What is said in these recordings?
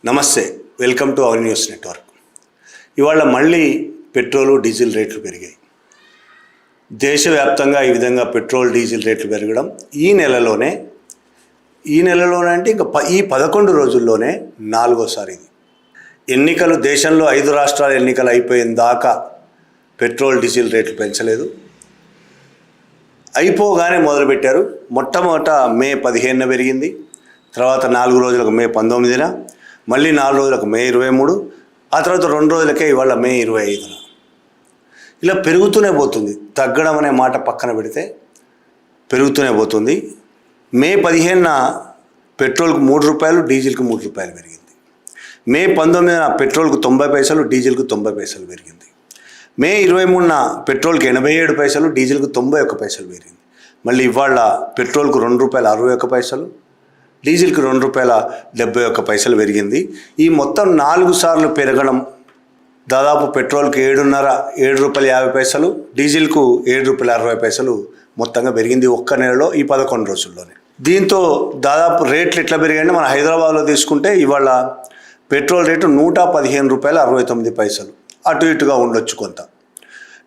నమస్తే, welcome to our news network. ఇవాళ మళ్ళీ పెట్రోలు డీజిల్ రేట్లు పెరిగాయి. దేశవ్యాప్తంగా ఈ విధంగా పెట్రోల్ డీజిల్ రేట్లు పెరగడం ఈ నెలలోనే అంటే ఇంకా ఈ 11 రోజుల్లోనే 4వసారి. ఇది ఎన్నికలు దేశంలో 5 రాష్ట్రాల ఎన్నికలు అయిపోయిన దాకా పెట్రోల్ డీజిల్ రేట్లు పెంచలేదు. అయిపోగానే మొదలుపెట్టారు. మొట్టమొదట మే 15న పెరిగింది, తర్వాత 4 రోజులకు మే 19న, మళ్ళీ 4 రోజులకు మే 23, ఆ తర్వాత 2 రోజులకే ఇవాళ మే 25న. ఇలా పెరుగుతూనే పోతుంది. తగ్గడం అనే మాట పక్కన పెడితే పెరుగుతూనే పోతుంది. మే 15న పెట్రోల్కు 3 రూపాయలు, డీజిల్కు 3 రూపాయలు పెరిగింది. మే 19న పెట్రోల్కు 90 పైసలు, డీజిల్కు 90 పైసలు పెరిగింది. మే 23న పెట్రోల్కి 87 పైసలు, డీజిల్కు 91 పైసలు పెరిగింది. మళ్ళీ ఇవాళ పెట్రోల్కు 2 రూపాయల 61 పైసలు, డీజిల్కి 2 రూపాయల 71 పైసలు పెరిగింది. ఈ మొత్తం 4 సార్లు పెరగడం దాదాపు పెట్రోల్కి 7 రూపాయల 50 పైసలు, డీజిల్కు 7 రూపాయల 60 పైసలు మొత్తంగా పెరిగింది ఒక్క నెలలో, ఈ 11 రోజుల్లోనే. దీంతో దాదాపు రేట్లు ఎట్లా పెరిగాయంటే మన హైదరాబాద్లో తీసుకుంటే ఇవాళ పెట్రోల్ రేటు 115 రూపాయల 69 పైసలు, అటు ఇటుగా ఉండొచ్చు కొంత.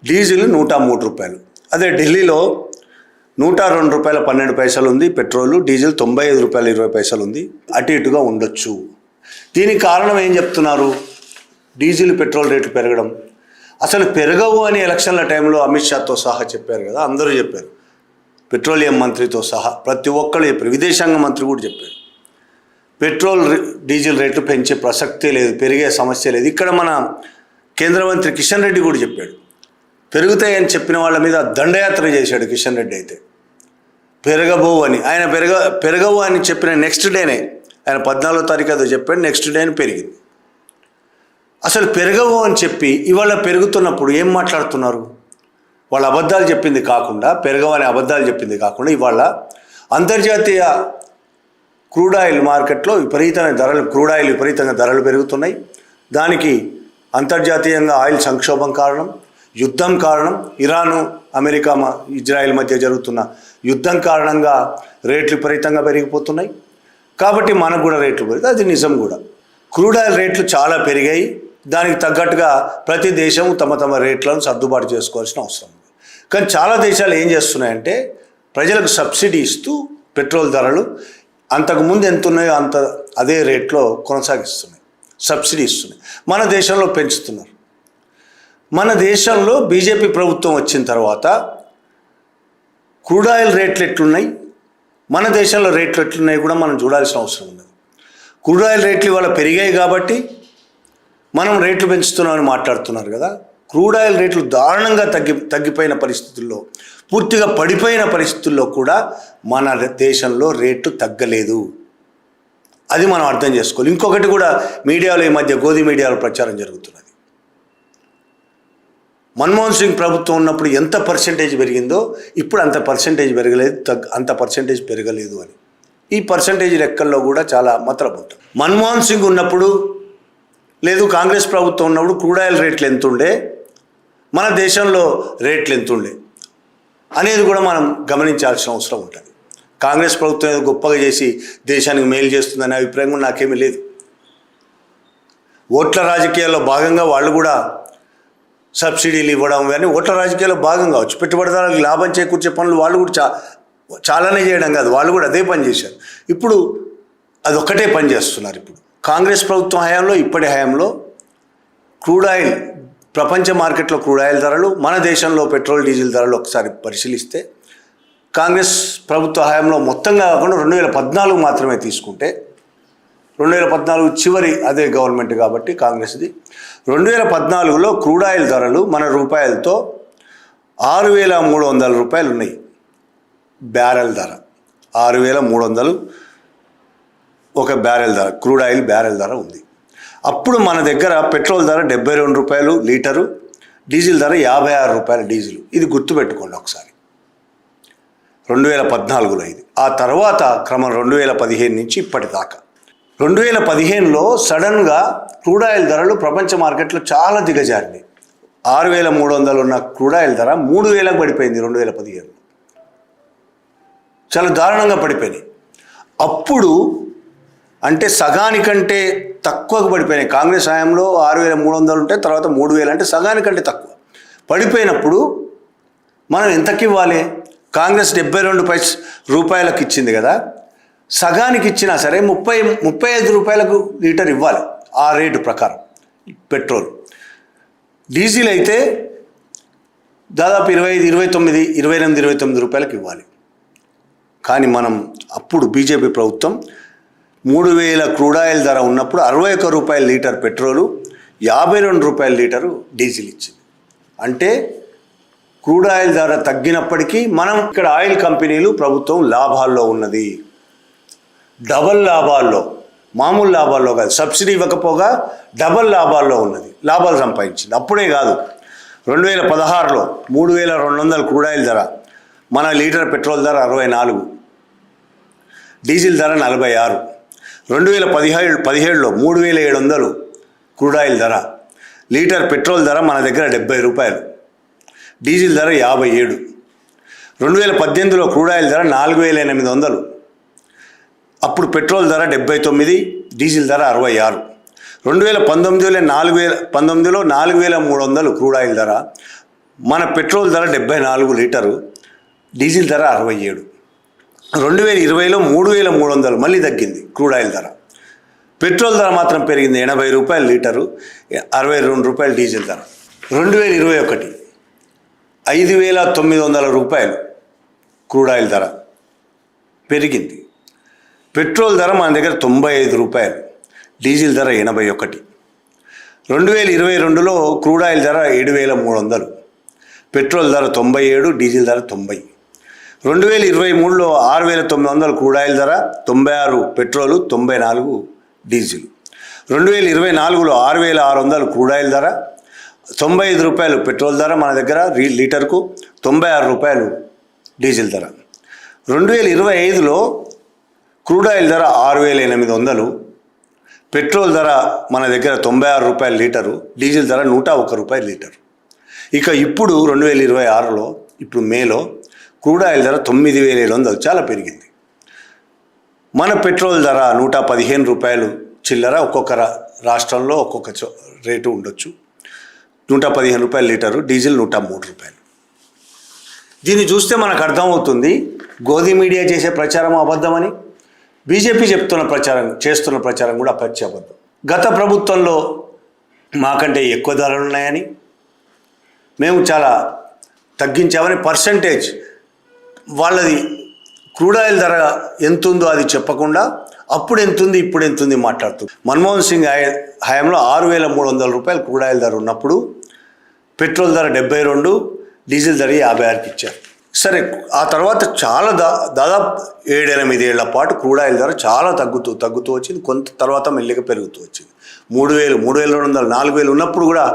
డీజిల్ 103 రూపాయలు. అదే ఢిల్లీలో 102 రూపాయల 12 పైసలు ఉంది పెట్రోలు, డీజిల్ 95 రూపాయల 20 పైసలు ఉంది, అటు ఇటుగా ఉండొచ్చు. దీనికి కారణం ఏం చెప్తున్నారు? డీజిల్ పెట్రోల్ రేట్లు పెరగడం. అసలు పెరగవు అని ఎలక్షన్ల టైంలో అమిత్ షాతో సహా చెప్పారు కదా, అందరూ చెప్పారు, పెట్రోలియం మంత్రితో సహా ప్రతి ఒక్కరు చెప్పారు, విదేశాంగ మంత్రి కూడా చెప్పారు, పెట్రోల్ డీజిల్ రేట్లు పెంచే ప్రసక్తే లేదు, పెరిగే సమస్య లేదు. ఇక్కడ మన కేంద్ర మంత్రి కిషన్ రెడ్డి కూడా చెప్పాడు, పెరుగుతాయని చెప్పిన వాళ్ళ మీద దండయాత్ర చేశాడు కిషన్ రెడ్డి. అయితే పెరగబోవు అని ఆయన పెరగవు అని చెప్పిన నెక్స్ట్ డేనే, ఆయన 14వ తారీఖు అదో చెప్పాడు, నెక్స్ట్ డేనే పెరిగింది. అసలు పెరగవు అని చెప్పి ఇవాళ పెరుగుతున్నప్పుడు ఏం మాట్లాడుతున్నారు? వాళ్ళ అబద్ధాలు చెప్పింది కాకుండా, పెరగవని అబద్ధాలు చెప్పింది కాకుండా ఇవాళ అంతర్జాతీయ క్రూడ్ ఆయిల్ మార్కెట్లో క్రూడ్ ఆయిల్ విపరీతంగా ధరలు పెరుగుతున్నాయి. దానికి అంతర్జాతీయంగా ఆయిల్ సంక్షోభం కారణం, యుద్ధం కారణం, ఇరాను అమెరికా ఇజ్రాయెల్ మధ్య జరుగుతున్న యుద్ధం కారణంగా రేట్లు విపరీతంగా పెరిగిపోతున్నాయి. కాబట్టి మనకు కూడా రేట్లు పెరుగుతాయి, అది నిజం కూడా. క్రూడ్ ఆయిల్ రేట్లు చాలా పెరిగాయి. దానికి తగ్గట్టుగా ప్రతి దేశం తమ రేట్లను సర్దుబాటు చేసుకోవాల్సిన అవసరం ఉంది. కానీ చాలా దేశాలు ఏం చేస్తున్నాయంటే ప్రజలకు సబ్సిడీ ఇస్తూ పెట్రోల్ ధరలు అంతకుముందు ఎంత ఉన్నాయో అదే రేట్లో కొనసాగిస్తున్నాయి, సబ్సిడీ ఇస్తున్నాయి. మన దేశంలో పెంచుతున్నారు. మన దేశంలో బీజేపీ ప్రభుత్వం వచ్చిన తర్వాత క్రూడ్ ఆయిల్ రేట్లు ఎట్లున్నాయి, మన దేశంలో రేట్లు ఎట్లున్నాయి కూడా మనం చూడాల్సిన అవసరం ఉంది. క్రూడ్ ఆయిల్ రేట్లు ఇవాళ పెరిగాయి కాబట్టి మనం రేట్లు పెంచుతున్నామని మాట్లాడుతున్నారు కదా. క్రూడ్ ఆయిల్ రేట్లు దారుణంగా తగ్గిపోయిన పరిస్థితుల్లో, పూర్తిగా పడిపోయిన పరిస్థితుల్లో కూడా మన దేశంలో రేట్లు తగ్గలేదు. అది మనం అర్థం చేసుకోవాలి. ఇంకొకటి కూడా మీడియాలో ఈ మధ్య గోధి మీడియాలో ప్రచారం జరుగుతున్నది. మన్మోహన్ సింగ్ ప్రభుత్వం ఉన్నప్పుడు ఎంత పర్సెంటేజ్ పెరిగిందో ఇప్పుడు అంత పర్సెంటేజ్ పెరగలేదు అని. ఈ పర్సెంటేజ్ లెక్కల్లో కూడా చాలా మతలబు ఉంటుంది. మన్మోహన్ సింగ్ ఉన్నప్పుడు లేదు కాంగ్రెస్ ప్రభుత్వం ఉన్నప్పుడు క్రూడ్ ఆయిల్ రేట్లు ఎంతుండే, మన దేశంలో రేట్లు ఎంతుండే అనేది కూడా మనం గమనించాల్సిన అవసరం ఉంటుంది. కాంగ్రెస్ ప్రభుత్వం ఏదో గొప్పగా చేసి దేశానికి మేలు చేస్తుందనే అభిప్రాయం కూడా నాకేమీ లేదు. ఓట్ల రాజకీయాల్లో భాగంగా వాళ్ళు కూడా సబ్సిడీలు ఇవ్వడం కానీ ఓట్ల రాజకీయాల్లో భాగం కావచ్చు. పెట్టుబడిదారులకు లాభం చేకూర్చే పనులు వాళ్ళు కూడా చాలానే చేయడం కాదు, వాళ్ళు కూడా అదే పని చేశారు. ఇప్పుడు అదొక్కటే పని చేస్తున్నారు. ఇప్పుడు కాంగ్రెస్ ప్రభుత్వం హయాంలో, ఇప్పటి హయాంలో క్రూడ్ ఆయిల్, ప్రపంచ మార్కెట్లో క్రూడ్ ఆయిల్ ధరలు, మన దేశంలో పెట్రోల్ డీజిల్ ధరలు ఒకసారి పరిశీలిస్తే కాంగ్రెస్ ప్రభుత్వ హయాంలో మొత్తంగా కాకుండా 2014 మాత్రమే తీసుకుంటే, 2014 చివరి అదే గవర్నమెంట్ కాబట్టి కాంగ్రెస్ది, 2014లో క్రూడ్ ఆయిల్ ధరలు మన రూపాయలతో 6,300 రూపాయలు ఉన్నాయి. బ్యారెల్ ధర 6,300 ఒక బ్యారెల్ ధర, క్రూడ్ ఆయిల్ బ్యారెల్ ధర ఉంది. అప్పుడు మన దగ్గర పెట్రోల్ ధర 72 రూపాయలు లీటరు, డీజిల్ ధర 56 రూపాయలు డీజిల్. ఇది గుర్తుపెట్టుకోండి ఒకసారి, 2014లో ఇది. ఆ తర్వాత క్రమం 2015 నుంచి ఇప్పటిదాకా 2015లో సడన్గా క్రూడ్ ఆయిల్ ధరలు ప్రపంచ మార్కెట్లో చాలా దిగజారినాయి. 6,300 ఉన్న క్రూడ్ ఆయిల్ ధర 3,000కు పడిపోయింది 2015లో. చాలా దారుణంగా పడిపోయినాయి. అప్పుడు అంటే సగానికంటే తక్కువకు పడిపోయినాయి. కాంగ్రెస్ హయాంలో 6,300 ఉంటే తర్వాత 3,000 అంటే సగానికంటే తక్కువ పడిపోయినప్పుడు మనం ఎంతకి ఇవ్వాలి? కాంగ్రెస్ 72 రూపాయలకు ఇచ్చింది కదా, సగానికి ఇచ్చినా సరే 35 రూపాయలకు లీటర్ ఇవ్వాలి ఆ రేటు ప్రకారం. పెట్రోల్, డీజిల్ అయితే దాదాపు 28 రూపాయలకు ఇవ్వాలి. కానీ మనం అప్పుడు బీజేపీ ప్రభుత్వం 3,000 క్రూడ్ ఆయిల్ ధర ఉన్నప్పుడు 61 రూపాయల లీటర్ పెట్రోలు, 52 రూపాయల లీటరు డీజిల్ ఇచ్చింది. అంటే క్రూడ్ ఆయిల్ ధర తగ్గినప్పటికీ మనం ఇక్కడ ఆయిల్ కంపెనీలు ప్రభుత్వం లాభాల్లో ఉన్నది, డబల్ లాభాల్లో, మామూలు లాభాల్లో కాదు. సబ్సిడీ ఇవ్వకపోగా డబల్ లాభాల్లో ఉన్నది, లాభాలు సంపాదించింది. అప్పుడే కాదు, 2016లో 3,200 క్రూడ్ ఆయిల్ ధర, మన లీటర్ పెట్రోల్ ధర 64, డీజిల్ ధర 46. 2017లో 3,700 క్రూడ్ ఆయిల్ ధర, లీటర్ పెట్రోల్ ధర మన దగ్గర 70 రూపాయలు, డీజిల్ ధర 57. 2018లో క్రూడ్ ఆయిల్ ధర 4,800, అప్పుడు పెట్రోల్ ధర 79, డీజిల్ ధర 66. 2019లో 4,300 క్రూడ్ ఆయిల్ ధర, మన పెట్రోల్ ధర 74 లీటరు, డీజిల్ ధర 67. 2020లో 3,300 మళ్ళీ తగ్గింది క్రూడ్ ఆయిల్ ధర. పెట్రోల్ ధర మాత్రం పెరిగింది, 80 రూపాయలు లీటరు, 62 రూపాయలు డీజిల్ ధర. 2021 5,900 రూపాయలు క్రూడ్ ఆయిల్ ధర పెరిగింది. పెట్రోల్ ధర మన దగ్గర 95 రూపాయలు, డీజిల్ ధర 81. 2022లో క్రూడ్ ఆయిల్ ధర 7,300, పెట్రోల్ ధర 97, డీజిల్ ధర 90. 2023లో 6,900 క్రూడ్ ఆయిల్ ధర, 96 పెట్రోలు, 94 డీజిల్. 2024లో 6,600 క్రూడ్ ఆయిల్ ధర, 95 రూపాయలు పెట్రోల్ ధర మన దగ్గర లీటర్కు, 96 రూపాయలు డీజిల్ ధర. 2025లో క్రూడ్ ఆయిల్ ధర 6,800, పెట్రోల్ ధర మన దగ్గర 96 రూపాయల లీటరు, డీజిల్ ధర 101 రూపాయల లీటరు. ఇక ఇప్పుడు 2026లో ఇప్పుడు మేలో క్రూడ్ ఆయిల్ ధర 9,700, చాలా పెరిగింది. మన పెట్రోల్ ధర 115 రూపాయలు చిల్లర, ఒక్కొక్క రాష్ట్రంలో ఒక్కొక్క రేటు ఉండొచ్చు. 115 రూపాయల లీటరు, డీజిల్ 103 రూపాయలు. దీన్ని చూస్తే మనకు అర్థమవుతుంది గోధి మీడియా చేసే ప్రచారం అబద్ధమని, బీజేపీ చేస్తున్న ప్రచారం కూడా పచ్చి అబద్ధం. గత ప్రభుత్వంలో మాకంటే ఎక్కువ ధరలు ఉన్నాయని, మేము చాలా తగ్గించామని పర్సంటేజ్ వాళ్ళది క్రూడ్ ఆయిల్ ధర ఎంత ఉందో అది చెప్పకుండా అప్పుడు ఎంతుంది ఇప్పుడు ఎంతుంది మాట్లాడుతుంది. మన్మోహన్ సింగ్ హయాంలో 6,300 రూపాయలు క్రూడ్ ఆయిల్ ధర ఉన్నప్పుడు పెట్రోల్ ధర 72, డీజిల్ ధర 56కి ఇచ్చారు. సరే, ఆ తర్వాత చాలా దాదాపు 7-8 ఏళ్ల పాటు క్రూడ్ ఆయిల్ ధర చాలా తగ్గుతూ వచ్చింది. కొంత తర్వాత మెల్లిగా పెరుగుతూ వచ్చింది. 3,000, 3,200, 4,000 ఉన్నప్పుడు కూడా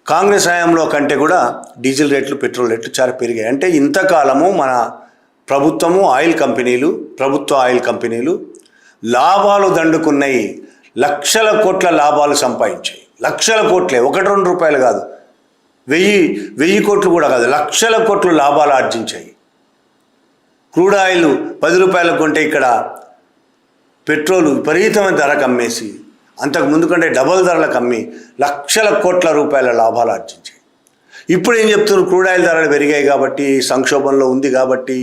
కాంగ్రెస్ హయాంలో కంటే కూడా డీజిల్ రేట్లు, పెట్రోల్ రేట్లు చాలా పెరిగాయి. అంటే ఇంతకాలము మన ప్రభుత్వ ఆయిల్ కంపెనీలు లాభాలు దండుకున్నాయి. లక్షల కోట్ల లాభాలు సంపాదించాయి. లక్షల కోట్లే, 1-2 రూపాయలు కాదు, 1,000 కోట్లు కూడా కాదు, లక్షల కోట్లు లాభాలు ఆర్జించాయి. క్రూడ్ ఆయిల్ 10 రూపాయలకు కొంటే ఇక్కడ పెట్రోల్ విపరీతమైన ధరకు అమ్మేసి, అంతకు ముందు కంటే డబల్ ధరలకు అమ్మి లక్షల కోట్ల రూపాయల లాభాలు ఆర్జించాయి. ఇప్పుడు ఏం చెప్తున్నారు? క్రూడ్ ఆయిల్ ధరలు పెరిగాయి కాబట్టి, సంక్షోభంలో ఉంది కాబట్టి,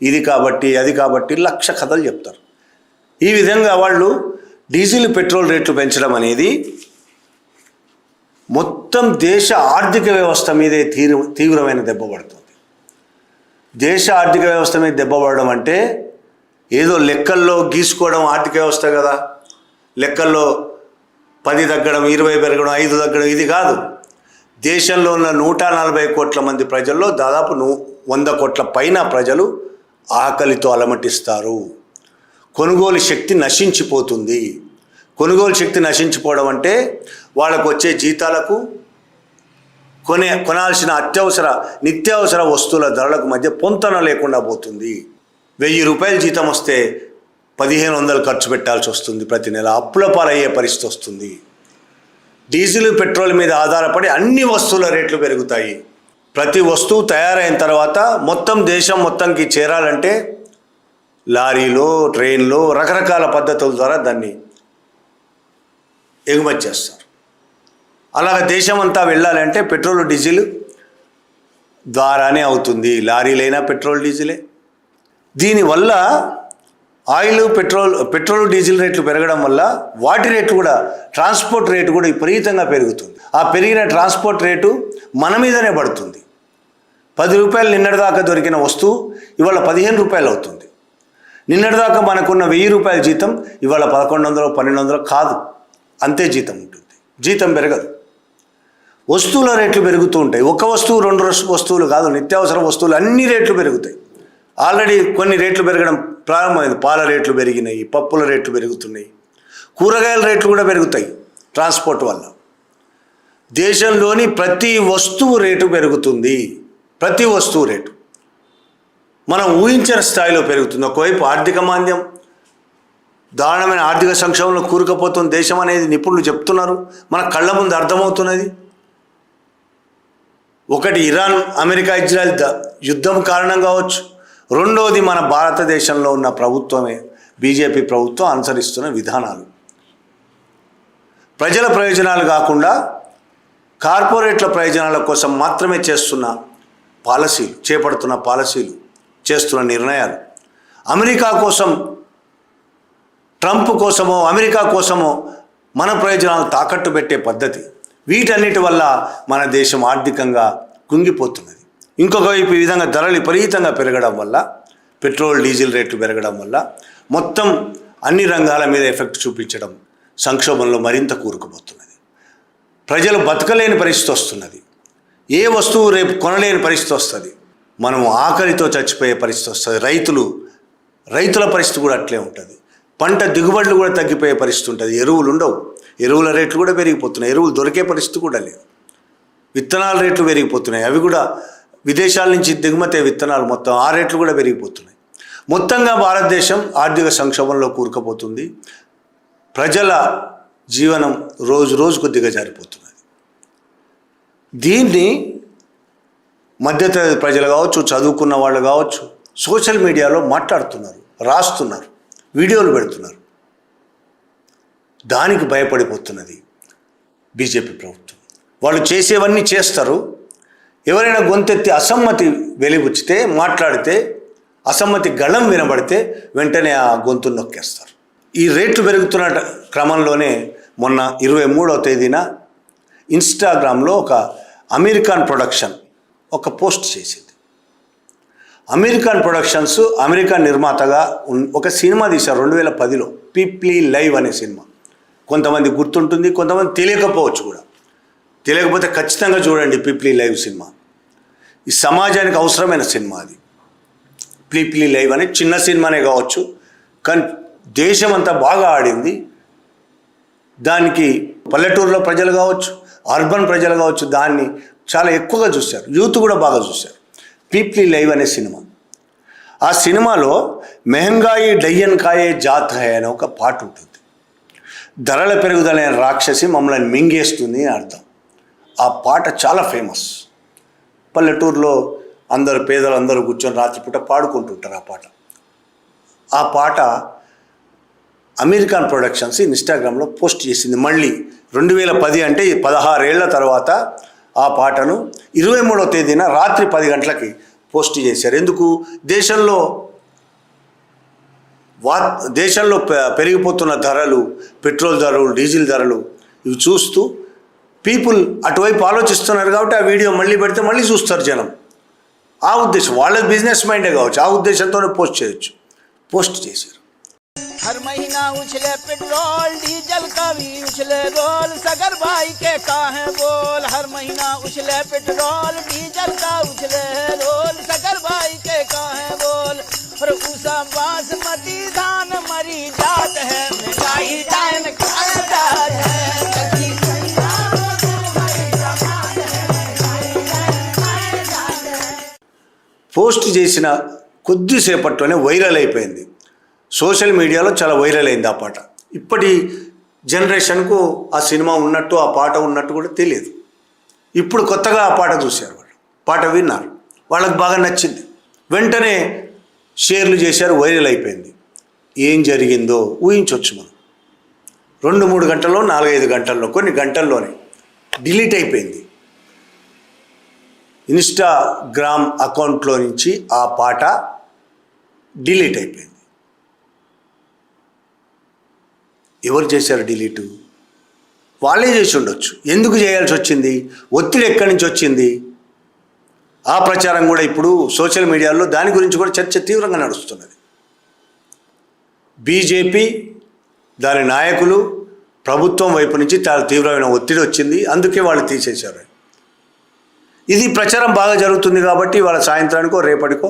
ఇది కాబట్టి, అది కాబట్టి, లక్ష కథలు చెప్తారు. ఈ విధంగా వాళ్ళు డీజిల్, పెట్రోల్ రేట్లు పెంచడం అనేది మొత్తం దేశ ఆర్థిక వ్యవస్థ మీదే తీవ్రమైన దెబ్బ పడుతుంది. దేశ ఆర్థిక వ్యవస్థ మీద దెబ్బ పడడం అంటే ఏదో లెక్కల్లో గీసుకోవడం ఆర్థిక వ్యవస్థ కదా. లెక్కల్లో 10 తగ్గడం, 20 పెరగడం, 5 తగ్గడం, ఇది కాదు. దేశంలో ఉన్న 140 కోట్ల మంది ప్రజల్లో దాదాపు 100 కోట్ల పైన ప్రజలు ఆకలితో అలమటిస్తారు. కొనుగోలు శక్తి నశించిపోతుంది. కొనుగోలు శక్తి నశించిపోవడం అంటే వాళ్ళకు వచ్చే జీతాలకు, కొనాల్సిన నిత్యావసర వస్తువుల ధరలకు మధ్య పొంతన లేకుండా పోతుంది. 1,000 రూపాయలు జీతం వస్తే 1,500 ఖర్చు పెట్టాల్సి వస్తుంది ప్రతి నెల. అప్పుల పాలయ్యే పరిస్థితి వస్తుంది. డీజిల్, పెట్రోల్ మీద ఆధారపడి అన్ని వస్తువుల రేట్లు పెరుగుతాయి. ప్రతి వస్తువు తయారైన తర్వాత దేశం మొత్తంకి చేరాలంటే లారీలో, ట్రైన్లో, రకరకాల పద్ధతుల ద్వారా దాన్ని ఎగుమతి చేస్తారు. అలాగ దేశమంతా వెళ్ళాలంటే పెట్రోల్ డీజిల్ ద్వారానే అవుతుంది. లారీలైనా పెట్రోల్ డీజిలే. దీనివల్ల ఆయిల్ పెట్రోల్ డీజిల్ రేట్లు పెరగడం వల్ల వాటి రేట్లు కూడా, ట్రాన్స్పోర్ట్ రేటు కూడా విపరీతంగా పెరుగుతుంది. ఆ పెరిగిన ట్రాన్స్పోర్ట్ రేటు మన మీదనే పడుతుంది. 10 రూపాయలు నిన్నటిదాకా దొరికిన వస్తువు ఇవాళ 15 రూపాయలు అవుతుంది. నిన్నటిదాకా మనకున్న 1000 రూపాయల జీతం ఇవాళ 1100, 1200 కాదు, అంతే జీతం ఉంటుంది. జీతం పెరగదు. వస్తువుల రేట్లు పెరుగుతూ ఉంటాయి. ఒక వస్తువు 2 వస్తువులు కాదు, నిత్యావసర వస్తువులు అన్ని రేట్లు పెరుగుతాయి. ఆల్రెడీ కొన్ని రేట్లు పెరగడం ప్రారంభమైంది. పాల రేట్లు పెరిగినాయి, పప్పుల రేట్లు పెరుగుతున్నాయి, కూరగాయల రేట్లు కూడా పెరుగుతాయి ట్రాన్స్పోర్ట్ వల్ల. దేశంలోని ప్రతి వస్తువు రేటు పెరుగుతుంది. ప్రతి వస్తువు రేటు మనం ఊహించిన స్థాయిలో పెరుగుతుంది. ఒకవైపు ఆర్థిక మాంద్యం, దారుణమైన ఆర్థిక సంక్షోభంలో కూరుకుపోతున్న దేశం అనేది నిపుణులు చెప్తున్నారు. మన కళ్ళ ముందు అర్థమవుతున్నది. ఒకటి ఇరాన్ అమెరికా ఇజ్రాయెల్ యుద్ధం కారణం కావచ్చు. రెండవది మన భారతదేశంలో ఉన్న ప్రభుత్వమే, బీజేపీ ప్రభుత్వం అనుసరిస్తున్న విధానాలు. ప్రజల ప్రయోజనాలు కాకుండా కార్పొరేట్ల ప్రయోజనాల కోసం మాత్రమే చేపడుతున్న పాలసీలు, చేస్తున్న నిర్ణయాలు, అమెరికా కోసం, ట్రంప్ కోసమో అమెరికా కోసమో మన ప్రయోజనాలు తాకట్టు పెట్టే పద్ధతి, వీటన్నిటి వల్ల మన దేశం ఆర్థికంగా కుంగిపోతున్నది. ఇంకొక వైపు ఈ విధంగా ధరలు విపరీతంగా పెరగడం వల్ల, పెట్రోల్ డీజిల్ రేట్లు పెరగడం వల్ల మొత్తం అన్ని రంగాల మీద ఎఫెక్ట్ చూపించడం, సంక్షోభంలో మరింత కూరుకుపోతున్నది. ప్రజలు బతకలేని పరిస్థితి వస్తున్నది. ఏ వస్తువు రేపు కొనలేని పరిస్థితి వస్తుంది. మనము ఆకలితో చచ్చిపోయే పరిస్థితి వస్తుంది. రైతుల పరిస్థితి కూడా అట్లే ఉంటుంది. పంట దిగుబడులు కూడా తగ్గిపోయే పరిస్థితి ఉంటుంది. ఎరువులు ఉండవు, ఎరువుల రేట్లు కూడా పెరిగిపోతున్నాయి. ఎరువులు దొరికే పరిస్థితి కూడా లేదు. విత్తనాల రేట్లు పెరిగిపోతున్నాయి. అవి కూడా విదేశాల నుంచి దిగుమతి విత్తనాలు మొత్తం ఆ రేట్లు కూడా పెరిగిపోతున్నాయి. మొత్తంగా భారతదేశం ఆర్థిక సంక్షోభంలో కూరుకుపోతుంది. ప్రజల జీవనం రోజు రోజుకు దిగజారిపోతున్నది. దీన్ని మధ్యతరగతి ప్రజలు కావచ్చు, చదువుకున్న వాళ్ళు కావచ్చు, సోషల్ మీడియాలో మాట్లాడుతున్నారు, రాస్తున్నారు, వీడియోలు పెడుతున్నారు. దానికి భయపడిపోతున్నది బీజేపీ ప్రభుత్వం. వాళ్ళు చేసేవన్నీ చేస్తారు. ఎవరైనా గొంతెత్తి అసమ్మతి వెలిబుచ్చితే, మాట్లాడితే, అసమ్మతి గళం వినబడితే వెంటనే ఆ గొంతును నొక్కేస్తారు. ఈ రేట్లు పెరుగుతున్న క్రమంలోనే మొన్న 23వ తేదీన ఇన్స్టాగ్రామ్లో ఒక అమెరికన్ ప్రొడక్షన్ ఒక పోస్ట్ చేసింది. అమెరికన్ ప్రొడక్షన్స్ అమెరికన్ నిర్మాతగా ఒక సినిమా తీశారు 2010లో, పీప్లీ లైవ్ అనే సినిమా. కొంతమంది గుర్తుంటుంది, కొంతమంది తెలియకపోవచ్చు కూడా. తెలియకపోతే ఖచ్చితంగా చూడండి పీప్లీ లైవ్ సినిమా. ఈ సమాజానికి అవసరమైన సినిమా అది. పీప్లీ లైవ్ అనే చిన్న సినిమానే కావచ్చు, కానీ దేశం అంతా బాగా ఆడింది. దానికి పల్లెటూరులో ప్రజలు కావచ్చు, అర్బన్ ప్రజలు కావచ్చు, దాన్ని చాలా ఎక్కువగా చూశారు. యూత్ కూడా బాగా చూశారు. పీప్లీ లైవ్ అనే సినిమా. ఆ సినిమాలో మెహంగాయి డయ్యన్ కాయే జాత్ హై అనే ఒక పాట ఉంటుంది. ధరల పెరుగుదలైన రాక్షసి మమ్మల్ని మింగేస్తుంది అని అర్థం. ఆ పాట చాలా ఫేమస్. పల్లెటూరులో అందరు పేదలు అందరూ కూర్చొని రాత్రిపూట పాడుకుంటుంటారు ఆ పాట అమెరికన్ ప్రొడక్షన్స్ ఇన్స్టాగ్రామ్లో పోస్ట్ చేసింది. మళ్ళీ 2010 అంటే 16 ఏళ్ల తర్వాత ఆ పాటను 23వ తేదీన రాత్రి 10 గంటలకి పోస్ట్ చేశారు. ఎందుకు? దేశంలో పెరిగిపోతున్న ధరలు, పెట్రోల్ ధరలు, డీజిల్ ధరలు ఇవి చూస్తూ పీపుల్ అటువైపు ఆలోచిస్తున్నారు కాబట్టి ఆ వీడియో మళ్ళీ పెడితే మళ్ళీ చూస్తారు జనం. ఆ ఉద్దేశం, వాళ్ళ బిజినెస్ మైండే కావచ్చు, ఆ ఉద్దేశంతోనే పోస్ట్ చేశారు. हर महीना उछले पेट्रोल डीजल का भी उछले रोल, सगर भाई के काहे बोल। हर महीना उछले पेट्रोल डीजल का उछले रोल, सगर भाई के काहे बोल। और उषा बासमती धान मरी जात है, मिठाई दान खाए जात है। పోస్ట్ చేసిన కొద్దిసేపట్లోనే వైరల్ అయిపోయింది. సోషల్ మీడియాలో చాలా వైరల్ అయింది ఆ పాట. ఇప్పటి జనరేషన్కు ఆ సినిమా ఉన్నట్టు, ఆ పాట ఉన్నట్టు కూడా తెలియదు. ఇప్పుడు కొత్తగా ఆ పాట చూశారు, వాళ్ళు పాట విన్నారు, వాళ్ళకి బాగా నచ్చింది. వెంటనే షేర్లు చేశారు, వైరల్ అయిపోయింది. ఏం జరిగిందో ఊహించవచ్చు మనం. 2-3 గంటల్లో 4-5 గంటల్లో కొన్ని గంటల్లోనే డిలీట్ అయిపోయింది. ఇన్స్టాగ్రామ్ అకౌంట్లో నుంచి ఆ పాట డిలీట్ అయిపోయింది. ఎవరు చేశారు డిలీటు? వాళ్ళే చేసి ఉండొచ్చు. ఎందుకు చేయాల్సి వచ్చింది? ఒత్తిడి ఎక్కడి నుంచి వచ్చింది? ఆ ప్రచారం కూడా ఇప్పుడు సోషల్ మీడియాలో దాని గురించి కూడా చర్చ తీవ్రంగా నడుస్తున్నది. బీజేపీ దాని నాయకులు ప్రభుత్వం వైపు నుంచి చాలా తీవ్రమైన ఒత్తిడి వచ్చింది, అందుకే వాళ్ళు తీసేశారు. ఇది ప్రచారం బాగా జరుగుతుంది కాబట్టి వాళ్ళ సాయంత్రానికో రేపటికో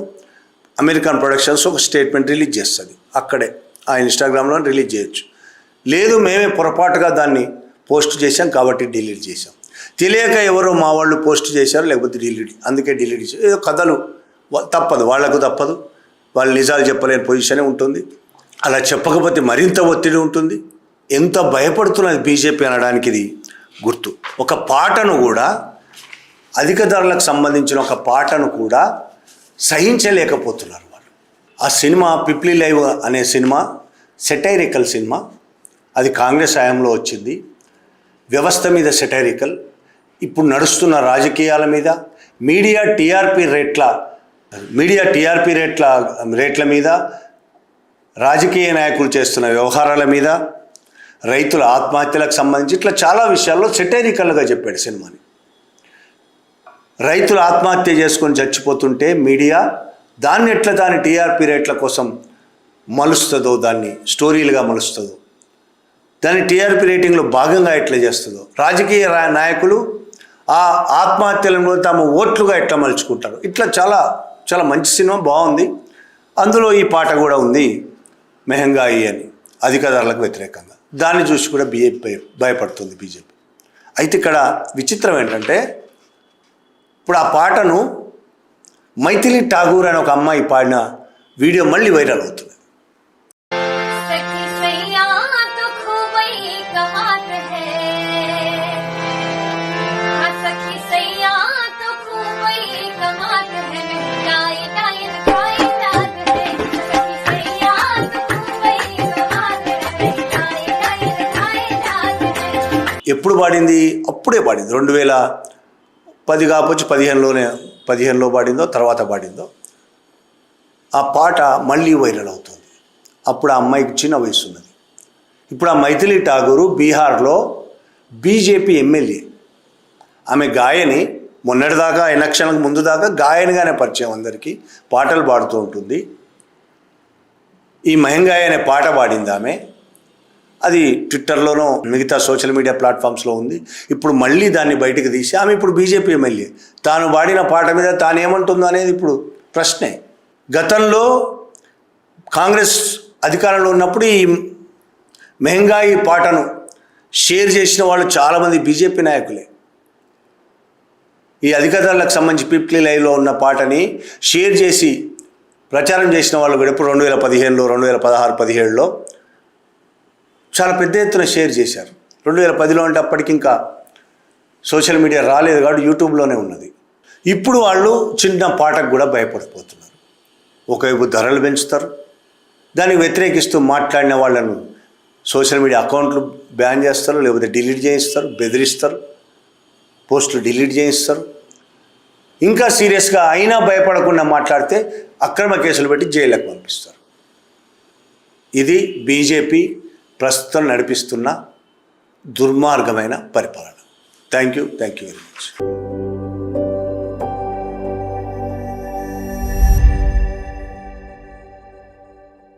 అమెరికన్ ప్రొడక్షన్స్ ఒక స్టేట్మెంట్ రిలీజ్ చేస్తుంది. అక్కడే ఆ ఇన్స్టాగ్రామ్లో రిలీజ్ చేయొచ్చు. లేదు మేమే పొరపాటుగా దాన్ని పోస్ట్ చేశాం కాబట్టి డిలీట్ చేశాం, తెలియక ఎవరో మా వాళ్ళు పోస్ట్ చేశారు లేకపోతే అందుకే డిలీట్ చేశారు. ఏదో కథలు తప్పదు, వాళ్లకు తప్పదు, వాళ్ళు నిజాలు చెప్పలేని పొజిషనే ఉంటుంది. అలా చెప్పకపోతే మరింత ఒత్తిడి ఉంటుంది. ఎంత భయపడుతున్నది బీజేపీ అనడానికి ఇది గుర్తు. ఒక పాటను కూడా, అధిక ధరలకు సంబంధించిన ఒక పాటను కూడా సహించలేకపోతున్నారు వాళ్ళు. ఆ సినిమా పిప్లీ లైవ్ అనే సినిమా సెటైరికల్ సినిమా. అది కాంగ్రెస్ హయాంలో వచ్చింది. వ్యవస్థ మీద సెటైరికల్, ఇప్పుడు నడుస్తున్న రాజకీయాల మీద, మీడియా టీఆర్పీ రేట్ల మీద, రాజకీయ నాయకులు చేస్తున్న వ్యవహారాల మీద, రైతుల ఆత్మహత్యలకు సంబంధించి ఇట్లా చాలా విషయాల్లో సెటైరికల్గా చెప్పాడు సినిమాని. రైతులు ఆత్మహత్య చేసుకొని చచ్చిపోతుంటే మీడియా దాన్ని ఎట్లా దాని టీఆర్పీ రేట్ల కోసం మలుస్తుందో, దాన్ని స్టోరీలుగా మలుస్తుందో, దాన్ని టీఆర్పీ రేటింగ్లో భాగంగా ఎట్లా చేస్తుందో, రాజకీయ నాయకులు ఆ ఆత్మహత్యలను తమ ఓట్లుగా ఎట్లా మలుచుకుంటారు. ఇట్లా చాలా చాలా మంచి సినిమా, బాగుంది. అందులో ఈ పాట కూడా ఉంది, మెహంగాయి అని, అధిక ధరలకు వ్యతిరేకంగా. దాన్ని చూసి కూడా భయపడుతుంది బీజేపీ. అయితే ఇక్కడ విచిత్రం ఏంటంటే, ఇప్పుడు ఆ పాటను మైథిలి ఠాగూర్ అనే ఒక అమ్మాయి పాడిన వీడియో మళ్ళీ వైరల్ అవుతుంది. ఎప్పుడు పాడింది? అప్పుడే పాడింది. 2010 కాకపోవచ్చు, 15లో పాడిందో, తర్వాత పాడిందో. ఆ పాట మళ్ళీ వైరల్ అవుతుంది. అప్పుడు ఆ అమ్మాయికి చిన్న వయసు ఉన్నది. ఇప్పుడు ఆ మైథిలి ఠాగూరు బీహార్లో బీజేపీ ఎమ్మెల్యే. ఆమె గాయని. మొన్నటిదాకా ఎలక్షన్లకు ముందు దాకా గాయనిగానే పరిచయం అందరికీ, పాటలు పాడుతూ ఉంటుంది. ఈ మెహంగాయి అనే పాట పాడింది ఆమె. అది ట్విట్టర్లోనూ మిగతా సోషల్ మీడియా ప్లాట్ఫామ్స్లో ఉంది. ఇప్పుడు మళ్ళీ దాన్ని బయటకు తీసి ఆమె ఇప్పుడు బీజేపీ ఎమ్మెల్యే, తాను పాడిన పాట మీద తాను ఏమంటుందో అనేది ఇప్పుడు ప్రశ్నే. గతంలో కాంగ్రెస్ అధికారంలో ఉన్నప్పుడు ఈ మెహంగాయి పాటను షేర్ చేసిన వాళ్ళు చాలామంది బీజేపీ నాయకులే. ఈ అధిక ధరలకు సంబంధించి పిప్లీ లైవ్లో ఉన్న పాటని షేర్ చేసి ప్రచారం చేసిన వాళ్ళు కూడా ఇప్పుడు 2015లో, 2016, 17లో చాలా పెద్ద ఎత్తున షేర్ చేశారు. 2010లో అంటే అప్పటికి ఇంకా సోషల్ మీడియా రాలేదు కాబట్టి యూట్యూబ్లోనే ఉన్నది. ఇప్పుడు వాళ్ళు చిన్న పాటకు కూడా భయపడిపోతున్నారు. ఒకవైపు ధరలు పెంచుతారు, దానికి వ్యతిరేకిస్తూ మాట్లాడిన వాళ్ళను సోషల్ మీడియా అకౌంట్లు బ్యాన్ చేస్తారు, లేకపోతే డిలీట్ చేయిస్తారు, బెదిరిస్తారు, పోస్టులు డిలీట్ చేయిస్తారు. ఇంకా సీరియస్గా అయినా భయపడకుండా మాట్లాడితే అక్రమ కేసులు పెట్టి జైలుకు పంపిస్తారు. ఇది బీజేపీ ప్రస్తుతం నడిపిస్తున్న దుర్మార్గమైన పరిపాలన. Thank you very much.